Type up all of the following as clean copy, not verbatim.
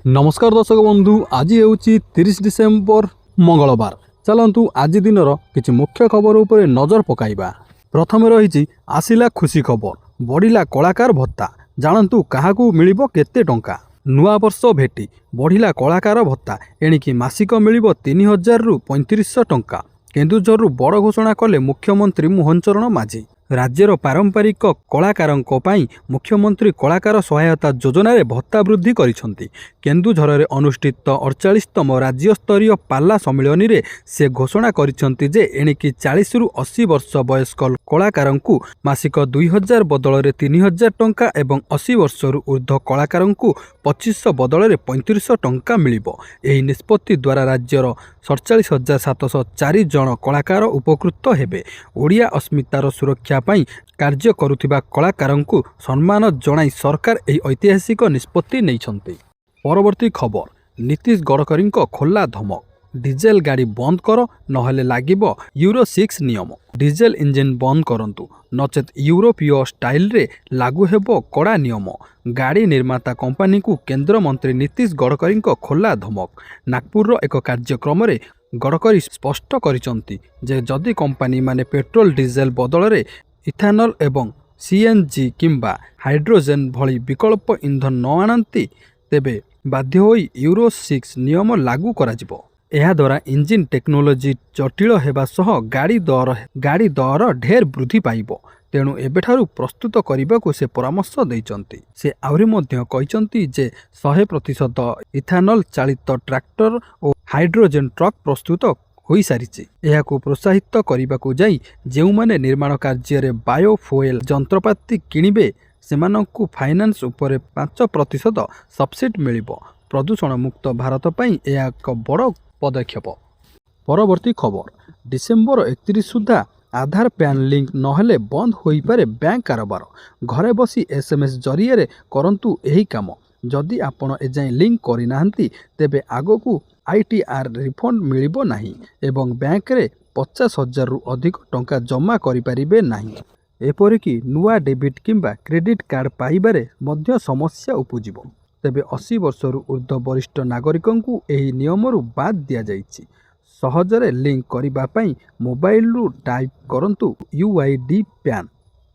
नमस्कार दर्शक बंधु, आज हूँ 30 डिसेम्बर मंगलवार। चलतु आज दिनर किछि मुख्य खबर उपरे नजर पकाइबा। प्रथम रही आसिला खुशी खबर, बढ़िला कलाकार भत्ता। जानतु काहाकू मिलिबो केते टंका। नुआ वर्ष भेटी बढ़िला कलाकार भत्ता एणिकी मासिक मिलिबो 3000 रु 3500 टंका। केन्दुझर बड़ घोषणा कले मुख्यमंत्री मोहन चरण माझी। राज्यर पारंपरिक कलाकारों पाई मुख्यमंत्री कलाकार सहायता योजना रे भत्ता वृद्धि करिसंती। केन्दुझर रे अनुष्ठित 48तम राज्यस्तरीय पाला सम्मेलन रे से घोषणा करिसंती जे एणिकी 40 रु 80 वर्ष वयस्क कलाकारों को मासिक 2000 बदल रे 3000 टंका एवं 80 वर्ष रु ऊर्ध्व कलाकारों को 2500 बदल रे 3500 टंका मिलिबो। एही निष्पत्ति द्वारा राज्यर 47,704 जन कलाकार उपकृत हेबे। ओडिया अस्मितार सुरक्षा पाई कार्य करुथिबा कलाकारों को सम्मान जणाई सरकार एही ऐतिहासिक निष्पत्ति नैछंती। परवर्ती खबर, नीतीश गडकरी खोला धमक, डीजेल गाड़ी बंद कर नहेले लागिबो यूरो 6 नियम। डीजेल इंजिन बंद करंतु नचेत यूरोपीय स्टाइल रे लागू हेबो कड़ा नियम। गाड़ी निर्माता कंपनी को केंद्र मंत्री नीतीश गडकरी खोला धमक। नागपुर एक कार्यक्रम रे गडकरी स्पष्ट करिसंती जे जदि कंपनी माने पेट्रोल डीजेल बदल रे इथानल एवं सीएनजी किंबा हाइड्रोजेन भली विकल्प इंधन न आनंती तेबे बाध्य होई यूरो 6 नियम लागू कराजिबो। ଏହା द्वारा इंजिन टेक्नोलोजी जटिल हेबा सह गाड़ी दर ढेर वृद्धि पाइबो। तेणु एबेठारु प्रस्तुत करने से परामर्श देइचंती। से आउरी मध्य कहिचंती जे 100% इथानल चालित ट्रैक्टर और हाइड्रोजेन ट्रक प्रस्तुत होई सारिछि। एहाकू प्रोत्साहित करने जाई जेउ माने निर्माण कार्य रे बायोफुएल जंत्रपाति किनिबे सेमानंकु फाइनान्स उपरे 5% सब्सिडी मिलिबो। प्रदूषण मुक्त भारत पई एहा एक बड़ पदक्षेप। परवर्ती खबर, डिसेम्बर 31 सुधा आधार पैन लिंक नहेले बंद होई पारे बैंक कारोबार। घरे बसी एसएमएस जरिए करंतु एही काम। जदि आपण एजाई लिंक करि नाहंती तेबे आगोकू आईटीआर रिफंड मिलिबो नाही एवं बैंक रे 50,000 रु अधिक टंका जमा करि परिबे नाही। एपरिकी नुआ डेबिट किंबा क्रेडिट कार्ड पाइबारे मध्य समस्या उपजिबो। तेबे 80 वर्ष रु ऊर्ध्व वरिष्ठ नागरिकों को एही नियम रु बाद दिया जाइछि। सहजरे लिंक करिबा पई मोबाइल रु टाइप करंतु यूआईडी पैन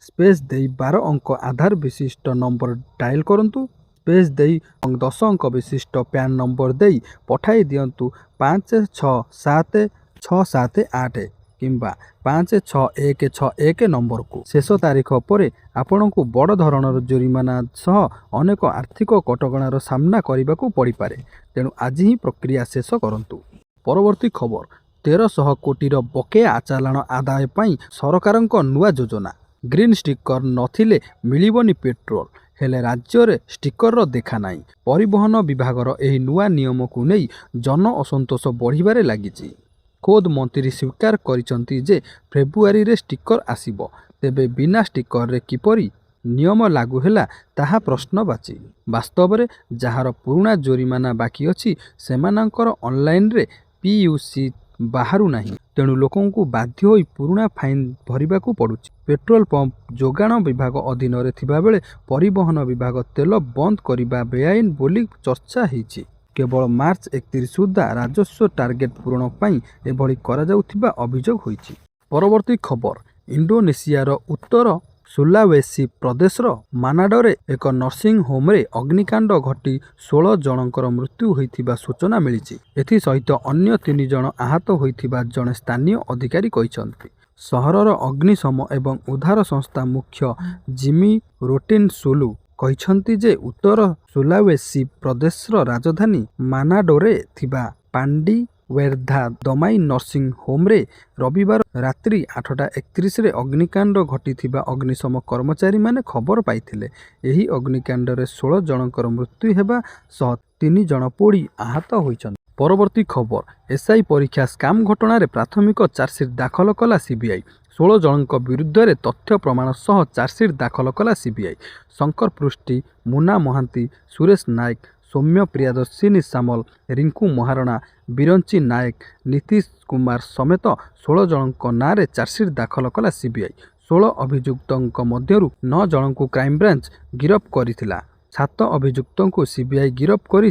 स्पेस देई 12 अंक आधार विशिष्ट नंबर डायल करंतु स्पेस देई 10 अंक विशिष्ट पैन नंबर देई पठाई दियंतु 567678 किंबा 56161 नंबर को। शेष तारीख पर आपण को बड़ धरणर जोरिमाना सह अनेक आर्थिक कटकणार सामना करने को पड़ पारे। तेणु आज ही प्रक्रिया शेष करंतु। परवर्ती खबर, 1300 कोटीर बकेया चालाण आदाय पाई सरकारक नुआ योजना। ग्रीन स्टिकर नथिले मिलिबनी पेट्रोल हेले राज्य रे स्टिकर रो देखा नाही। परिवहन विभागर एही नुआ नियम को नहीं जन असंतोष बढ़िबारे लागिछि। खोद मंत्री स्वीकार करिसंती जे फेब्रुआरी रे स्टिकर आसीबो। तेबे बिना स्टिकर रे किपरि नियम लागू हैला ताहा प्रश्नवाची। वास्तव रे जहार पुराना जोरिमाना बाकी अछि सेमानंकर ऑनलाइन रे पीयूसी बाहरु नाही। तेणु लोकों को बाध्य होई पुराना फाइन भरिबाकू पड़ुछि। पेट्रोल पंप जोगाण विभाग अधीन रे थिबा बेले परिवहन विभाग तेल बंद करिबा बेआईन बोली चर्चा हिछि। केवल मार्च 31 सुधा राजस्व टार्गेट पूरण पाई एभली करा जाउथिबा अभियोग होईछि। परवर्ती खबर, इंडोनेशियार उत्तर सुलावेसी प्रदेशर मानाडरे एक नर्सिंग होम रे अग्निकांड घटी 16 जनकर मृत्यु होइथिबा सूचना मिलिछि। एथि सहित अन्य 3 जन आहत होइथिबा जने स्थानीय अधिकारी कहिसंती। सहरर अग्निशम एवं उद्धार संस्था मुख्य जिमी रोटिन सुलु कहिसंती जे उत्तर सुलावेसी प्रदेशर राजधानी मानाडोरे थिबा पांडी वेर्धा दमाई नर्सिंग होम रे रविवार रात्रि 8:31 रे अग्निकांड घटी थिबा अग्निशम कर्मचारी माने खबर पाइथिले। एही अग्निकांड रे 16 जनकर मृत्यु हेबा सह 3 जन पोड़ी आहत होइछन। परवर्ती खबर, एसआई परीक्षा स्काम घटना रे प्राथमिक चार्जशीट दाखल कला सीबीआई। 16 जनक विरुद्ध रे तथ्य प्रमाण सह चार्जशीट दाखल कला सीबीआई। शंकर पृष्टि, मुना महांती, सुरेश नायक, सौम्य प्रियदर्शिनी सामल, रिंकू महारणा, बिरंची नायक, नीतीश कुमार समेत 16 जनक नाँ रे चार्जशीट दाखल कला सीबीआई। 16 अभियुक्तों मध्यरु 9 जनक क्राइमब्रांच गिरफ करिथिला। 7 अभियुक्तों सीबीआई गिरफ करी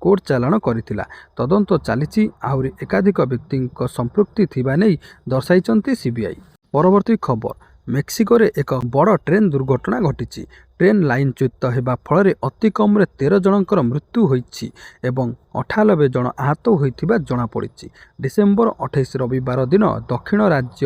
କୋର୍ଟ ଚାଲାଣ କରିଥିଲା। ତଦନ୍ତ ଚାଲିଛି। ଆହୁରି ଏକାଧିକ ବ୍ୟକ୍ତିଙ୍କ ସମ୍ପୃକ୍ତି ଥିବା ନେଇ ଦର୍ଶାଇଛନ୍ତି ସିବିଆଇ। ପରବର୍ତ୍ତୀ ଖବର, ମେକ୍ସିକୋରେ ଏକ ବଡ଼ ଟ୍ରେନ୍ ଦୁର୍ଘଟଣା ଘଟିଛି। ଟ୍ରେନ୍ ଲାଇନ୍ଚ୍ୟୁତ ହେବା ଫଳରେ ଅତି କମ୍ରେ 13 ଜଣଙ୍କର ମୃତ୍ୟୁ ହୋଇଛି ଏବଂ 98 ଜଣ ଆହତ ହୋଇଥିବା ଜଣାପଡ଼ିଛି। ଡିସେମ୍ବର 28 ରବିବାର ଦିନ ଦକ୍ଷିଣ ରାଜ୍ୟ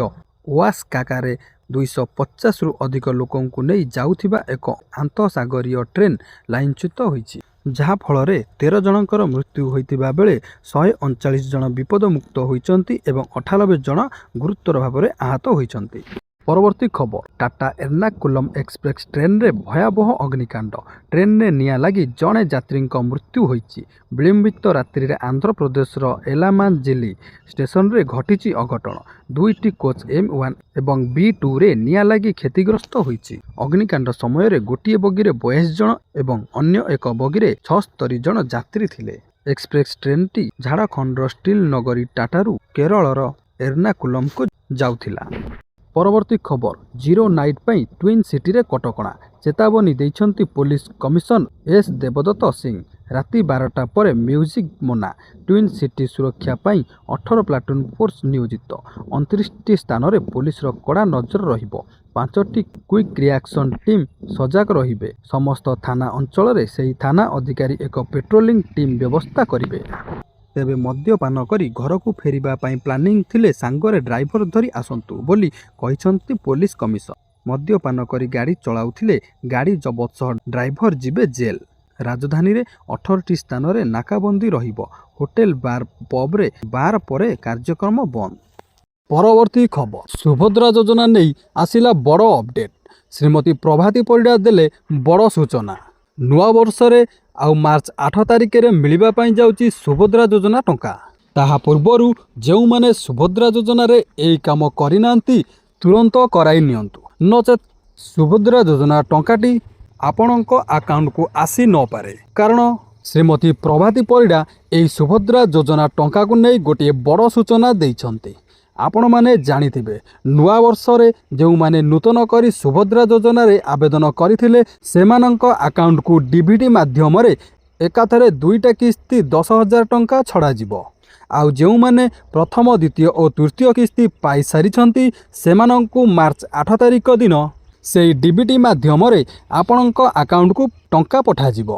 ଓଆସ୍କାକାରେ 250ରୁ ଅଧିକ ଲୋକଙ୍କୁ ନେଇ ଯାଉଥିବା ଏକ ଆନ୍ତଃସାଗରୀୟ ଟ୍ରେନ୍ ଲାଇନ୍ଚ୍ୟୁତ ହୋଇଛି, ଯାହା ଫଳରେ 13 ଜଣଙ୍କର ମୃତ୍ୟୁ ହୋଇଥିବା ବେଳେ 139 ଜଣ ବିପଦମୁକ୍ତ ହୋଇଛନ୍ତି ଏବଂ 98 ଜଣ ଗୁରୁତର ଭାବରେ ଆହତ ହୋଇଛନ୍ତି। ପରବର୍ତ୍ତୀ ଖବର, ଟାଟା ଏର୍ଣ୍ଣାକୁଲମ ଏକ୍ସପ୍ରେସ୍ ଟ୍ରେନ୍ରେ ଭୟାବହ ଅଗ୍ନିକାଣ୍ଡ। ଟ୍ରେନ୍ରେ ନିଆଁ ଲାଗି ଜଣେ ଯାତ୍ରୀଙ୍କ ମୃତ୍ୟୁ ହୋଇଛି। ବିଳମ୍ବିତ ରାତ୍ରିରେ ଆନ୍ଧ୍ରପ୍ରଦେଶର ଏଲାମାଞ୍ଜିଲି ଷ୍ଟେସନରେ ଘଟିଛି ଅଘଟଣ। ଦୁଇଟି କୋଚ୍ M1 ଏବଂ B2ରେ ନିଆଁ ଲାଗି କ୍ଷତିଗ୍ରସ୍ତ ହୋଇଛି। ଅଗ୍ନିକାଣ୍ଡ ସମୟରେ ଗୋଟିଏ ବଗିରେ 42 ଜଣ ଏବଂ ଅନ୍ୟ ଏକ ବଗିରେ 76 ଜଣ ଯାତ୍ରୀ ଥିଲେ। ଏକ୍ସପ୍ରେସ୍ ଟ୍ରେନ୍ଟି ଝାଡ଼ଖଣ୍ଡର ଷ୍ଟିଲ୍ ନଗରୀ ଟାଟାରୁ କେରଳର ଏର୍ଣ୍ଣାକୁଲମକୁ ଯାଉଥିଲା। ପରବର୍ତ୍ତୀ ଖବର, ଜିରୋ ନାଇଟ୍ ପାଇଁ ଟ୍ୱିନ୍ ସିଟିରେ କଟକଣା। ଚେତାବନୀ ଦେଇଛନ୍ତି ପୋଲିସ କମିଶନ ଏସ୍ ଦେବଦତ୍ତ ସିଂ। ରାତି 12ଟା ପରେ ମ୍ୟୁଜିକ୍ ମନା। ଟ୍ୱିନ୍ ସିଟି ସୁରକ୍ଷା ପାଇଁ 18 ପ୍ଲାଟୁନ୍ ଫୋର୍ସ ନିୟୋଜିତ। 29ଟି ସ୍ଥାନରେ ପୋଲିସର କଡ଼ା ନଜର ରହିବ। 5ଟି କ୍ୱିକ୍ ରିଆକ୍ସନ୍ ଟିମ୍ ସଜାଗ ରହିବେ। ସମସ୍ତ ଥାନା ଅଞ୍ଚଳରେ ସେହି ଥାନା ଅଧିକାରୀ ଏକ ପେଟ୍ରୋଲିଂ ଟିମ୍ ବ୍ୟବସ୍ଥା କରିବେ। ତେବେ ମଦ୍ୟପାନ କରି ଘରକୁ ଫେରିବା ପାଇଁ ପ୍ଲାନିଂ ଥିଲେ ସାଙ୍ଗରେ ଡ୍ରାଇଭର ଧରି ଆସନ୍ତୁ ବୋଲି କହିଛନ୍ତି ପୋଲିସ କମିଶନ। ମଦ୍ୟପାନ କରି ଗାଡ଼ି ଚଳାଉଥିଲେ ଗାଡ଼ି ଜବତ ସହ ଡ୍ରାଇଭର ଯିବେ ଜେଲ୍। ରାଜଧାନୀରେ 18ଟି ସ୍ଥାନରେ ନାକାବନ୍ଦୀ ରହିବ। ହୋଟେଲ ବାର୍ ପବ୍ରେ ବାର ପରେ କାର୍ଯ୍ୟକ୍ରମ ବନ୍ଦ। ପରବର୍ତ୍ତୀ ଖବର, ସୁଭଦ୍ରା ଯୋଜନା ନେଇ ଆସିଲା ବଡ଼ ଅପଡେଟ୍। ଶ୍ରୀମତୀ ପ୍ରଭାତୀ ପରିଡ଼ା ଦେଲେ ବଡ଼ ସୂଚନା। ନୂଆ ବର୍ଷରେ ଆଉ ମାର୍ଚ୍ଚ 8 ତାରିଖରେ ମିଳିବା ପାଇଁ ଯାଉଛି ସୁଭଦ୍ରା ଯୋଜନା ଟଙ୍କା। ତାହା ପୂର୍ବରୁ ଯେଉଁମାନେ ସୁଭଦ୍ରା ଯୋଜନାରେ ଏହି କାମ କରିନାହାନ୍ତି ତୁରନ୍ତ କରାଇ ନିଅନ୍ତୁ, ନଚେତ୍ ସୁଭଦ୍ରା ଯୋଜନା ଟଙ୍କାଟି ଆପଣଙ୍କ ଆକାଉଣ୍ଟକୁ ଆସି ନପାରେ। କାରଣ ଶ୍ରୀମତୀ ପ୍ରଭାତୀ ପରିଡ଼ା ଏହି ସୁଭଦ୍ରା ଯୋଜନା ଟଙ୍କାକୁ ନେଇ ଗୋଟିଏ ବଡ଼ ସୂଚନା ଦେଇଛନ୍ତି। ଆପଣମାନେ ଜାଣିଥିବେ, ନୂଆ ବର୍ଷରେ ଯେଉଁମାନେ ନୂତନ କରି ସୁଭଦ୍ରା ଯୋଜନାରେ ଆବେଦନ କରିଥିଲେ ସେମାନଙ୍କ ଆକାଉଣ୍ଟକୁ ଡିବିଟି ମାଧ୍ୟମରେ ଏକାଥରେ 2ଟା କିସ୍ତି 10,000 ଟଙ୍କା ଛଡ଼ାଯିବ। ଆଉ ଯେଉଁମାନେ ପ୍ରଥମ, ଦ୍ୱିତୀୟ ଓ ତୃତୀୟ କିସ୍ତି ପାଇସାରିଛନ୍ତି ସେମାନଙ୍କୁ ମାର୍ଚ୍ଚ 8 ତାରିଖ ଦିନ ସେହି ଡିବିଟି ମାଧ୍ୟମରେ ଆପଣଙ୍କ ଆକାଉଣ୍ଟକୁ ଟଙ୍କା ପଠାଯିବ।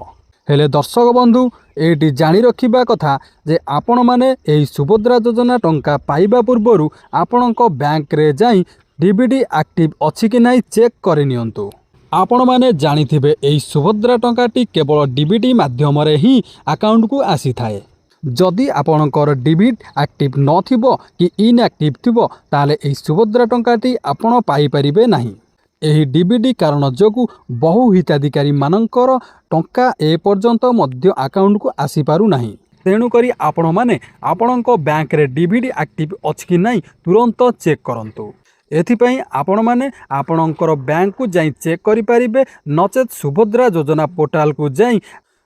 ହେଲେ ଦର୍ଶକ ବନ୍ଧୁ, ଏଇଠି ଜାଣି ରଖିବା କଥା ଯେ ଆପଣମାନେ ଏହି ସୁଭଦ୍ରା ଯୋଜନା ଟଙ୍କା ପାଇବା ପୂର୍ବରୁ ଆପଣଙ୍କ ବ୍ୟାଙ୍କରେ ଯାଇ ଡିବିଟି ଆକ୍ଟିଭ୍ ଅଛି କି ନାହିଁ ଚେକ୍ କରିନିଅନ୍ତୁ। ଆପଣମାନେ ଜାଣିଥିବେ ଏହି ସୁଭଦ୍ରା ଟଙ୍କାଟି କେବଳ ଡିବିଟି ମାଧ୍ୟମରେ ହିଁ ଆକାଉଣ୍ଟକୁ ଆସିଥାଏ। ଯଦି ଆପଣଙ୍କର ଡିବିଟ୍ ଆକ୍ଟିଭ୍ ନଥିବ କି ଇନ୍ଆକ୍ଟିଭ୍ ଥିବ ତାହେଲେ ଏହି ସୁଭଦ୍ରା ଟଙ୍କାଟି ଆପଣ ପାଇପାରିବେ ନାହିଁ। ଏହି ଡିବିଟି କାରଣ ଯୋଗୁଁ ବହୁ ହିତାଧିକାରୀମାନଙ୍କର ଟଙ୍କା ଏପର୍ଯ୍ୟନ୍ତ ମଧ୍ୟ ଆକାଉଣ୍ଟକୁ ଆସିପାରୁନାହିଁ। ତେଣୁକରି ଆପଣମାନେ ଆପଣଙ୍କ ବ୍ୟାଙ୍କରେ ଡିବିଟି ଆକ୍ଟିଭ୍ ଅଛି କି ନାହିଁ ତୁରନ୍ତ ଚେକ୍ କରନ୍ତୁ। ଏଥିପାଇଁ ଆପଣମାନେ ଆପଣଙ୍କର ବ୍ୟାଙ୍କକୁ ଯାଇ ଚେକ୍ କରିପାରିବେ, ନଚେତ୍ ସୁଭଦ୍ରା ଯୋଜନା ପୋର୍ଟାଲକୁ ଯାଇ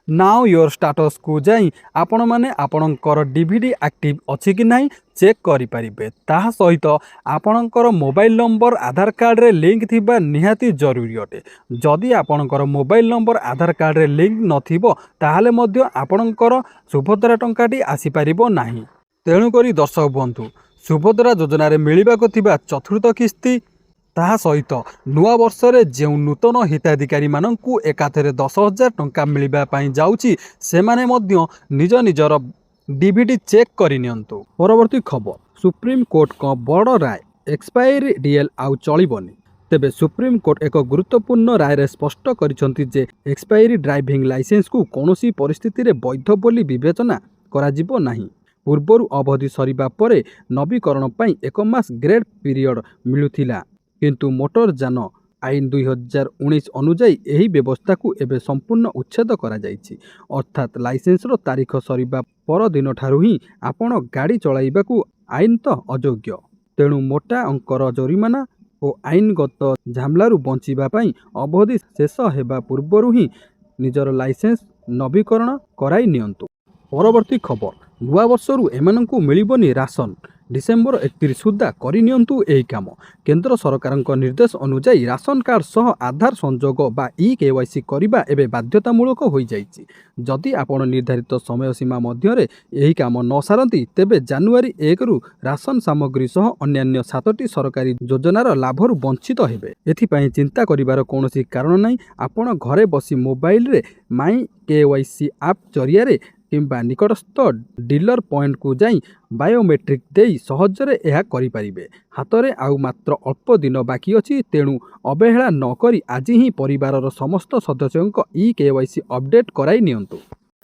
ନାଓ ୟୋର ଷ୍ଟାଟସକୁ ଯାଇ ଆପଣମାନେ ଆପଣଙ୍କର ଡିବିଟି ଆକ୍ଟିଭ୍ ଅଛି କି ନାହିଁ ଚେକ୍ କରିପାରିବେ। ତାହା ସହିତ ଆପଣଙ୍କର ମୋବାଇଲ ନମ୍ବର ଆଧାର କାର୍ଡ଼ରେ ଲିଙ୍କ ଥିବା ନିହାତି ଜରୁରୀ ଅଟେ। ଯଦି ଆପଣଙ୍କର ମୋବାଇଲ ନମ୍ବର ଆଧାର କାର୍ଡ଼ରେ ଲିଙ୍କ ନଥିବ ତାହେଲେ ମଧ୍ୟ ଆପଣଙ୍କର ସୁଭଦ୍ରା ଟଙ୍କାଟି ଆସିପାରିବ ନାହିଁ। ତେଣୁକରି ଦର୍ଶକ ବନ୍ଧୁ, ସୁଭଦ୍ରା ଯୋଜନାରେ ମିଳିବାକୁ ଥିବା 4ଥ କିସ୍ତି, ତାହା ସହିତ ନୂଆ ବର୍ଷରେ ଯେଉଁ ନୂତନ ହିତାଧିକାରୀମାନଙ୍କୁ ଏକାଥରେ 10,000 ଟଙ୍କା ମିଳିବା ପାଇଁ ଯାଉଛି ସେମାନେ ମଧ୍ୟ ନିଜ ନିଜର ଡିବିଟି ଚେକ୍ କରିନିଅନ୍ତୁ। ପରବର୍ତ୍ତୀ ଖବର, ସୁପ୍ରିମକୋର୍ଟଙ୍କ ବଡ଼ ରାୟ, ଏକ୍ସପାୟରି ଡିଏଲ୍ ଆଉ ଚଳିବନି। ତେବେ ସୁପ୍ରିମକୋର୍ଟ ଏକ ଗୁରୁତ୍ୱପୂର୍ଣ୍ଣ ରାୟରେ ସ୍ପଷ୍ଟ କରିଛନ୍ତି ଯେ ଏକ୍ସପାୟରି ଡ୍ରାଇଭିଂ ଲାଇସେନ୍ସକୁ କୌଣସି ପରିସ୍ଥିତିରେ ବୈଧ ବୋଲି ବିବେଚନା କରାଯିବ ନାହିଁ। ପୂର୍ବରୁ ଅବଧି ସରିବା ପରେ ନବୀକରଣ ପାଇଁ 1 ମାସ ଗ୍ରେଡ୍ ପିରିୟଡ଼ ମିଳୁଥିଲା, କିନ୍ତୁ ମୋଟର ଯାନ ଆଇନ 2019 ଅନୁଯାୟୀ ଏହି ବ୍ୟବସ୍ଥାକୁ ଏବେ ସମ୍ପୂର୍ଣ୍ଣ ଉଚ୍ଛେଦ କରାଯାଇଛି। ଅର୍ଥାତ୍ ଲାଇସେନ୍ସର ତାରିଖ ସରିବା ପରଦିନଠାରୁ ହିଁ ଆପଣ ଗାଡ଼ି ଚଳାଇବାକୁ ଆଇନତଃ ଅଯୋଗ୍ୟ। ତେଣୁ ମୋଟା ଅଙ୍କର ଜରିମାନା ଓ ଆଇନଗତ ଝାମେଲାରୁ ବଞ୍ଚିବା ପାଇଁ ଅବଧି ଶେଷ ହେବା ପୂର୍ବରୁ ହିଁ ନିଜର ଲାଇସେନ୍ସ ନବୀକରଣ କରାଇ ନିଅନ୍ତୁ। ପରବର୍ତ୍ତୀ ଖବର, ନୂଆବର୍ଷରୁ ଏମାନଙ୍କୁ ମିଳିବନି ରାସନ। डिसेम्बर 31 सुधा करनियंतु एही काम। केंद्र सरकारक निर्देश अनुसार राशन कार्ड सह आधार संजोग बा ई-केवाईसी करबा एबे बाध्यतामूलक होई जाइछि। जदि आपण निर्धारित समय सीमा मध्यरे एही काम न सारंती तेबे जनवरी 1 रु राशन सामग्री सह अन्यान्य 7टी सरकारी योजनार लाभरु वंचित हेबे। एथिपाई चिंता करिवार कौनसी कारण नाही। आपण घरे बसी मोबाइल रे माई केवाईसी ऐप जरिया किंबा निकटस्थ डीलर पॉइंट को जाई बायोमेट्रिक देई सहजरे एहा करि परिबे। हातरे आउ मात्र अल्प दिन बाकी अछि, तेणु अवहेला न करी आज ही परिवारर समस्त सदस्यंक ई-केवाईसी अपडेट कराई नियंतु।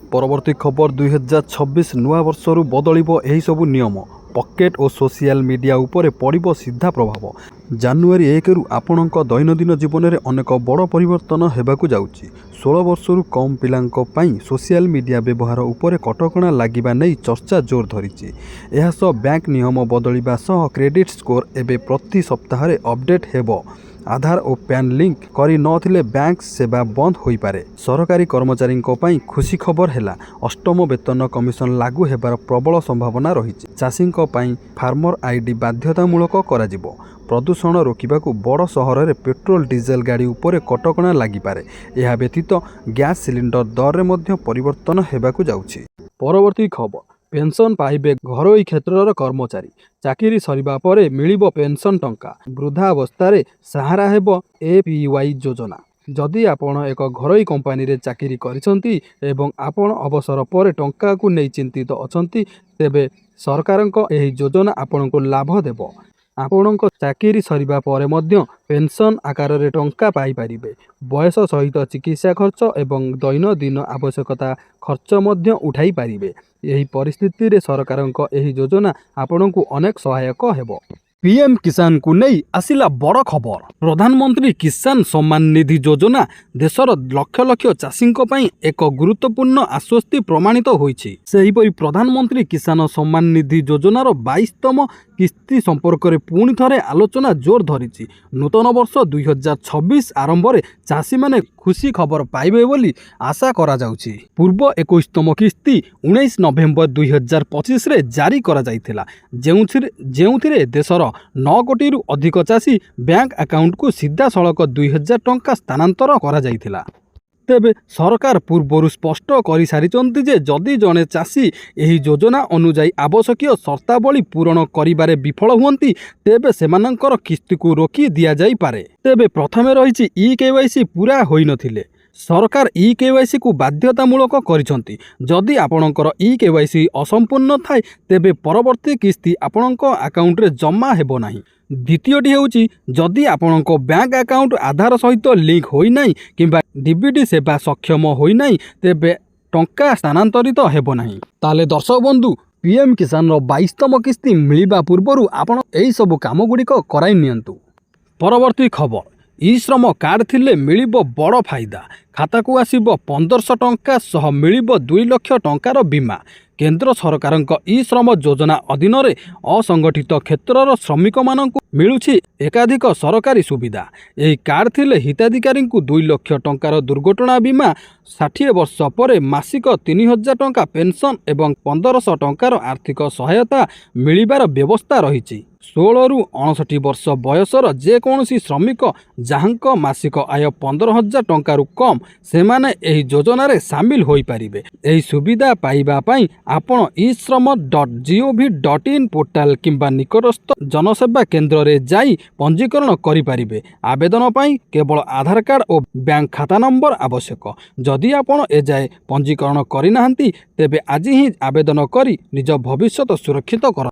परवर्ती खबर 2026 नुआ वर्षरु बदलिबो एही सबु नियम। पकेट और सोशल मीडिया उपरे पड़िबो सीधा प्रभाव। जनवरी 1 रु आपणक दैनंदिन जीवन में अनेक बड़ परिवर्तन हेबाकु जाउछि। 16 वर्षरु कम पिलांक पई सोशल मीडिया व्यवहार उपरे कटकणा लागिबा नै चर्चा जोर धरिछि। एहा सह बैंक नियम बदलिबा सह क्रेडिट स्कोर एबे प्रति सप्ताह अपडेट हेबो। आधार और पैन लिंक करी नथिले बैंक सेवा बंद होई पारे। सरकारी कर्मचारी पई खुशी खबर हैला, अष्टम वेतन कमिशन लागू हेबार प्रबल संभावना रहिछि। चाषी पई फार्मर आईडी बाध्यतामूलक कराजिबो। प्रदूषण रोकबाकू बड़ सहर में पेट्रोल डीजेल गाड़ी उपरे कटकणा लागिपारे। यह व्यतीत गैस सिलिंडर दर में मध्य परिवर्तन हेबाकू जाउछि। परवर्ती खबर, पेंशन पाइबे घरोई क्षेत्रर कर्मचारी। चाकरी सरिबा परे मिलिबो पेंशन टंका। वृद्धावस्था सहारा हेबो एपीवाई योजना। जदि आपण एक घरोई कंपनी रे चाकरी करिसंती एवं आपण अवसर पर टंका को नै चिंतित अछंती, तेबे सरकारक एही योजना आपनको लाभ देबो। आपणक चाकरी सरिबा परे मध्य पेंशन आकार रे टंका पाई परिबे। बयस सहित चिकित्सा खर्च एवं दैनंदिन आवश्यकता खर्च मध्य उठाई पारिबे। यही परिस्थिति रे सरकारक एही योजना आपणको अनेक सहायक हेबो। पीएम किसान को नहीं आसिला बड़ खबर। प्रधानमंत्री किसान सम्मान निधि योजना देशर लक्ष लक्ष चाषी एक गुरुत्वपूर्ण आश्वस्ति प्रमाणित होईछि। सेहिपरि प्रधानमंत्री किसान सम्मान निधि योजनार 22तम किस्ती संपर्क में पुणी थरे आलोचना जोर धरिछि। नूतन वर्ष 2026 आरंभ में चाषी माने खुशी खबर पाइबे बोली आशा करा जाउछि। पूर्व 21तम किस्ती 19 नवेम्बर 2025 रे जारी करा जाइथिला, जेउथिरे देशर 9 कोटी रु अधिक चाषी बैंक अकाउंट को सीधा सड़क 2000 टंका स्थानांतर करा जाइथिला। तेबे सरकार पूर्वर स्पष्ट कर सारिचंती जे जदि जड़े चाषी एही योजना अनुजाई आवश्यक शर्तावली पूरण करिबारे विफल हुअंती तेबे सेमानंकर किस्ती को रोकी दिया जाई पारे। तेबे प्रथमे रहिछि ई-केवाईसी पूरा होई नथिले सरकार ई-केवाईसी को बाध्यतामूलक करिसंती। जदि आपणकर ई-केवाईसी असंपूर्ण थाए तेबे परवर्ती किस्ती आपणक अकाउंट रे जमा हेबो नाही। द्वितीयटी हेउछि जदि आपणक बैंक अकाउंट आधार सहित लिंक होई नाही किंबा डीबीटी सेवा सक्षम होई नाही तेबे टंका स्थानांतरित हेबो नाही। ताले दर्शक बंधु, पीएम किसान 22तम किस्ती मिलिबा पूर्वरु आपण एही सब काम गुड़िक कराई नियंतु। परवर्ती खबर, ई श्रम कार्ड थिले मिलिबो बड़ फायदा। खाता को आसीबो 1500 टंका सह मिलिबो 2 लाख टंकार बीमा। केंद्र सरकारक ई श्रम योजना अधीन रे असंगठित क्षेत्रर श्रमिक मानकु मिलुछि एकाधिक सरकारी सुविधा। एही कार्ड थिले हिताधिकारी को 2 लाख टंकार दुर्घटना बीमा, 60 वर्ष पर मासिक 3000 टंका पेंशन एवं 1500 टंकार आर्थिक सहायता मिलिबार व्यवस्था रहिछि। 16 रु 59 वर्ष बयसर जेकोसी श्रमिक जहाँक मासिक आय 15,000 टंकारु कम सेमाने एही योजना रे शामिल होई पारिबे। एही सुविधा पाइबा पई आपण ishram.gov.in पोर्टाल किंबा निकटस्थ जनसेवा केंद्र रे जाई पंजीकरण करि पारिबे। आवेदन पई केवल आधार कार्ड और बैंक खाता नंबर आवश्यक। जदि आपण एजाए पंजीकरण करि नाहंती तेबे आज ही आवेदन करी निज भविष्यत सुरक्षित कर।